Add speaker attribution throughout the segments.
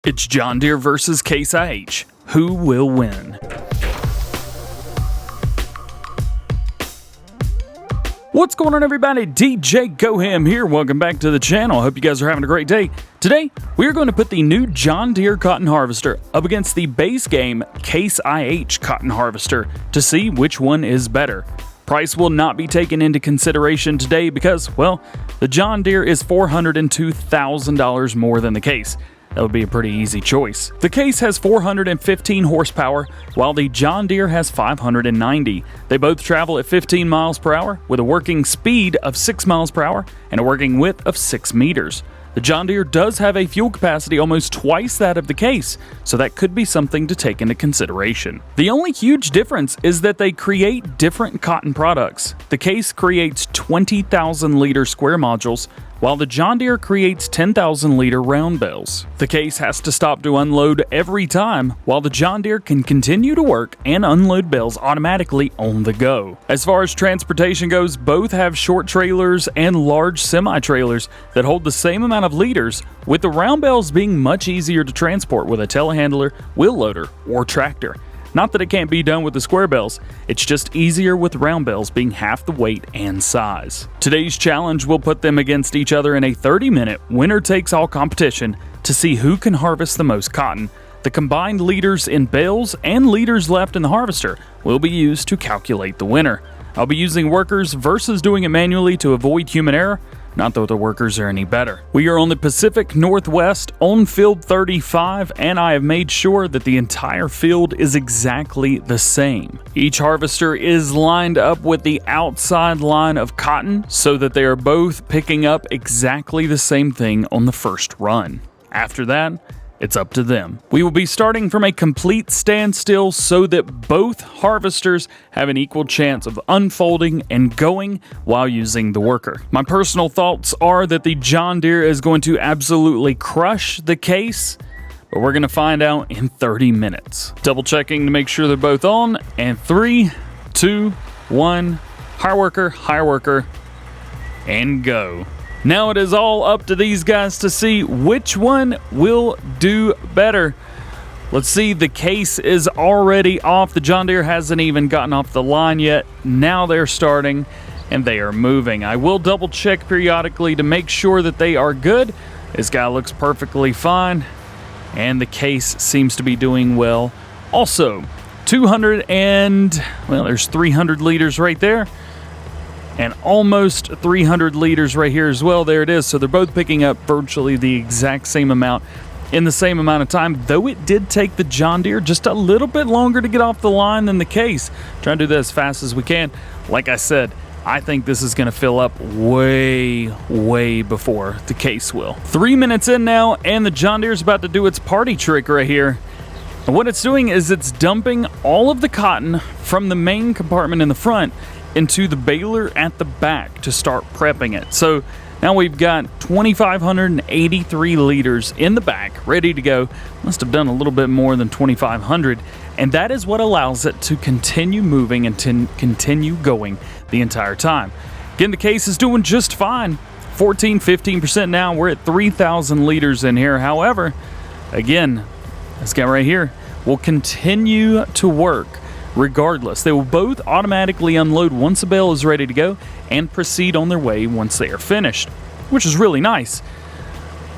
Speaker 1: It's John Deere versus Case IH. Who will win? What's going on, everybody? DjGoHam here. Welcome back to the channel. I hope you guys are having a great day. Today, we are going to put the new John Deere cotton harvester up against the base game Case IH cotton harvester to see which one is better. Price will not be taken into consideration today because, well, the John Deere is $402,000 more than the Case. That would be a pretty easy choice. The Case has 415 horsepower, while the John Deere has 590. They both travel at 15 miles per hour with a working speed of 6 miles per hour and a working width of 6 meters. The John Deere does have a fuel capacity almost twice that of the Case, so that could be something to take into consideration. The only huge difference is that they create different cotton products. The Case creates 20,000 liter square modules, while the John Deere creates 10,000 liter round bales. The Case has to stop to unload every time, while the John Deere can continue to work and unload bales automatically on the go. As far as transportation goes, both have short trailers and large semi-trailers that hold the same amount of liters, with the round bales being much easier to transport with a telehandler, wheel loader, or tractor. Not that it can't be done with the square bales, it's just easier with round bales being half the weight and size. Today's challenge will put them against each other in a 30-minute winner-takes-all competition to see who can harvest the most cotton. The combined liters in bales and liters left in the harvester will be used to calculate the winner. I'll be using workers versus doing it manually to avoid human error. Not that the workers are any better. We are on the Pacific Northwest on field 35, and I have made sure that the entire field is exactly the same. Each harvester is lined up with the outside line of cotton so that they are both picking up exactly the same thing on the first run. After that, it's up to them. We will be starting from a complete standstill so that both harvesters have an equal chance of unfolding and going while using the worker. My personal thoughts are that the John Deere is going to absolutely crush the Case, but we're going to find out in 30 minutes. Double checking to make sure they're both on, and 3, 2, 1, hire worker, and go. Now it is all up to these guys to see which one will do better. Let's see, the Case is already off. The John Deere hasn't even gotten off the line yet. Now they're starting and they are moving. I will double check periodically to make sure that they are good. This guy looks perfectly fine and the Case seems to be doing well. Also, there's 300 liters right there. And almost 300 liters right here as well. There it is. So they're both picking up virtually the exact same amount in the same amount of time, though it did take the John Deere just a little bit longer to get off the line than the Case. Trying to do that as fast as we can. Like I said, I think this is going to fill up way before the Case will. 3 minutes in now, and the John Deere's about to do its party trick right here. And what it's doing is it's dumping all of the cotton from the main compartment in the front into the baler at the back to start prepping it. So now we've got 2,583 liters in the back ready to go. Must have done a little bit more than 2,500, and that is what allows it to continue moving and to continue going the entire time. Again, the Case is doing just fine. 15% now. We're at 3,000 liters in here. However, again, this guy right here will continue to work regardless. They will both automatically unload once a bale is ready to go and proceed on their way once they are finished, which is really nice.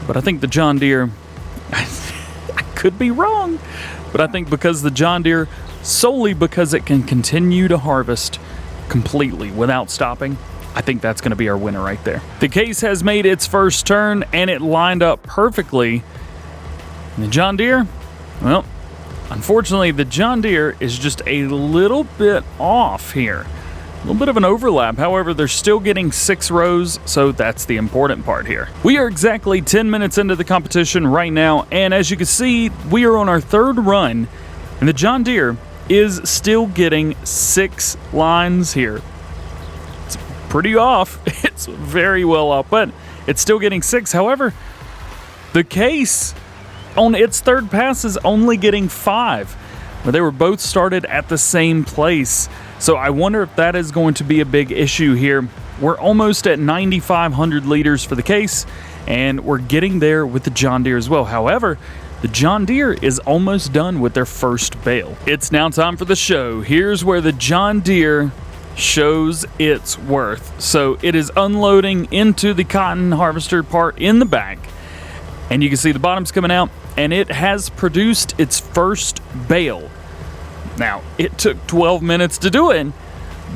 Speaker 1: But I think the John Deere, I could be wrong, but I think because the John Deere, solely because it can continue to harvest completely without stopping, I think that's going to be our winner right there. The Case has made its first turn and it lined up perfectly. And the John Deere, well, unfortunately, the John Deere is just a little bit off here. A little bit of an overlap. However, they're still getting 6 rows, so that's the important part here. We are exactly 10 minutes into the competition right now, and as you can see, we are on our 3rd run, and the John Deere is still getting 6 lines here. It's pretty off. It's very well off, but it's still getting 6. However, the Case on its 3rd pass is only getting 5, but they were both started at the same place. So I wonder if that is going to be a big issue here. We're almost at 9,500 liters for the Case, and we're getting there with the John Deere as well. However, the John Deere is almost done with their first bale. It's now time for the show. Here's where the John Deere shows its worth. So it is unloading into the cotton harvester part in the back, and you can see the bottom's coming out, and it has produced its first bale. Now, it took 12 minutes to do it,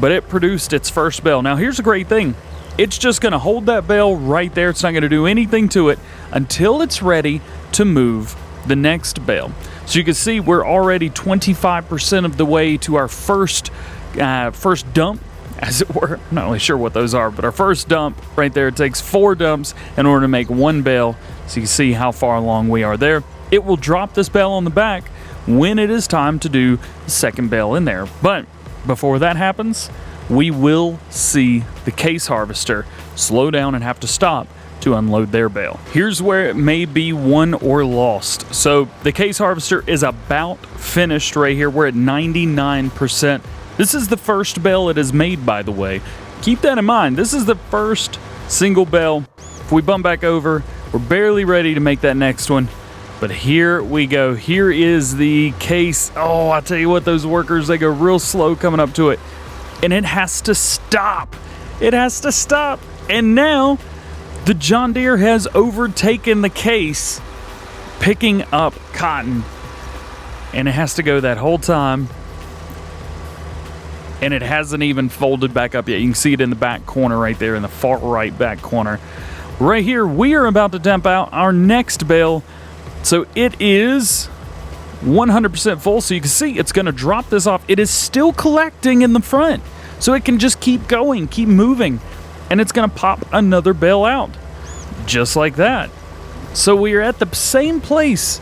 Speaker 1: but it produced its first bale. Now, here's a great thing. It's just going to hold that bale right there. It's not going to do anything to it until it's ready to move the next bale. So you can see we're already 25% of the way to our first dump, as it were. I'm not really sure what those are, but our first dump right there. It takes 4 dumps in order to make 1 bale. So you can see how far along we are there. It will drop this bale on the back when it is time to do the second bale in there. But before that happens, we will see the case harvester slow down and have to stop to unload their bale. Here's where it may be won or lost. So the case harvester is about finished right here. We're at 99%. This is the first bale it has made, by the way. Keep that in mind. This is the first single bale. If we bump back over, we're barely ready to make that next one. But here we go. Here is the case. Oh, I tell you what, those workers, they go real slow coming up to it. And it has to stop. It has to stop. And now the John Deere has overtaken the case, picking up cotton. And it has to go that whole time. And it hasn't even folded back up yet. You can see it in the back corner right there, in the far right back corner. Right here, we are about to dump out our next bale. So it is 100% full. So you can see it's going to drop this off. It is still collecting in the front. So it can just keep going, keep moving. And it's going to pop another bale out. Just like that. So we are at the same place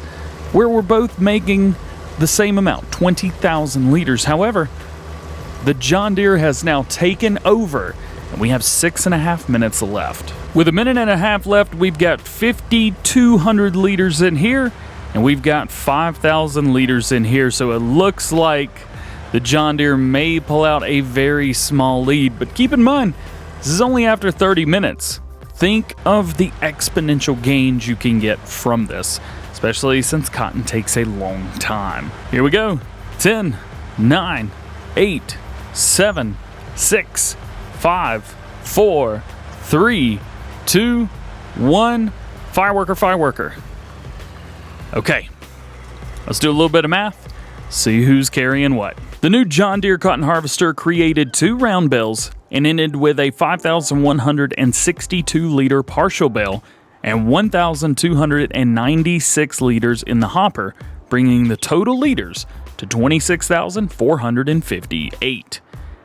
Speaker 1: where we're both making the same amount, 20,000 liters. However, the John Deere has now taken over, and we have 6.5 minutes left. With 1.5 minutes left, we've got 5,200 liters in here, and we've got 5,000 liters in here. So it looks like the John Deere may pull out a very small lead. But keep in mind, this is only after 30 minutes. Think of the exponential gains you can get from this, especially since cotton takes a long time. Here we go. 10, 9, 8, 7, 6, 5, 4, 3, 2, 1. Fireworker. Okay, let's do a little bit of math, see who's carrying what. The new John Deere cotton harvester created 2 round bales and ended with a 5,162 liter partial bale and 1,296 liters in the hopper, bringing the total liters to 26,458.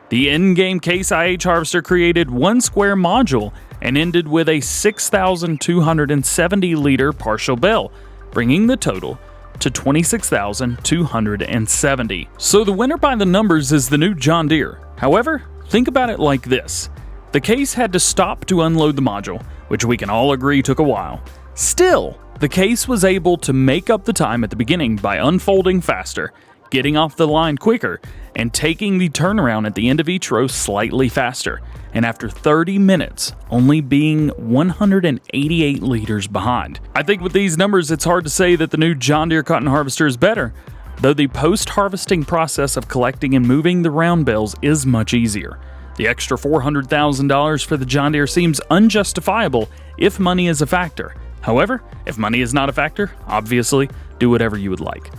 Speaker 1: The in-game Case IH harvester created 1 square module and ended with a 6,270 liter partial bale, bringing the total to 26,270. So the winner by the numbers is the new John Deere. However, think about it like this. The case had to stop to unload the module, which we can all agree took a while. Still, the case was able to make up the time at the beginning by unfolding faster, getting off the line quicker, and taking the turnaround at the end of each row slightly faster, and after 30 minutes, only being 188 liters behind. I think with these numbers, it's hard to say that the new John Deere cotton harvester is better, though the post-harvesting process of collecting and moving the round bales is much easier. The extra $400,000 for the John Deere seems unjustifiable if money is a factor. However, if money is not a factor, obviously, do whatever you would like.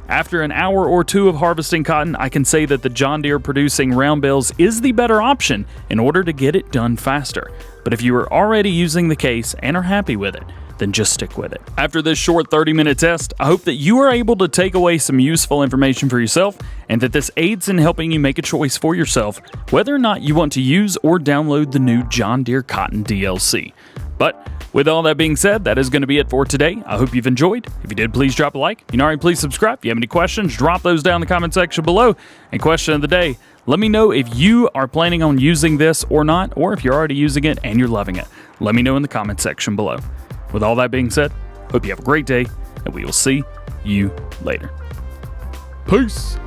Speaker 1: After an hour or 2 of harvesting cotton, I can say that the John Deere producing round bales is the better option in order to get it done faster. But if you are already using the case and are happy with it, then just stick with it. After this short 30-minute test, I hope that you are able to take away some useful information for yourself and that this aids in helping you make a choice for yourself whether or not you want to use or download the new John Deere Cotton DLC. But with all that being said, that is going to be it for today. I hope you've enjoyed. If you did, please drop a like. If you already, please subscribe. If you have any questions, drop those down in the comment section below. And question of the day, let me know if you are planning on using this or not, or if you're already using it and you're loving it. Let me know in the comment section below. With all that being said, hope you have a great day, and we will see you later. Peace.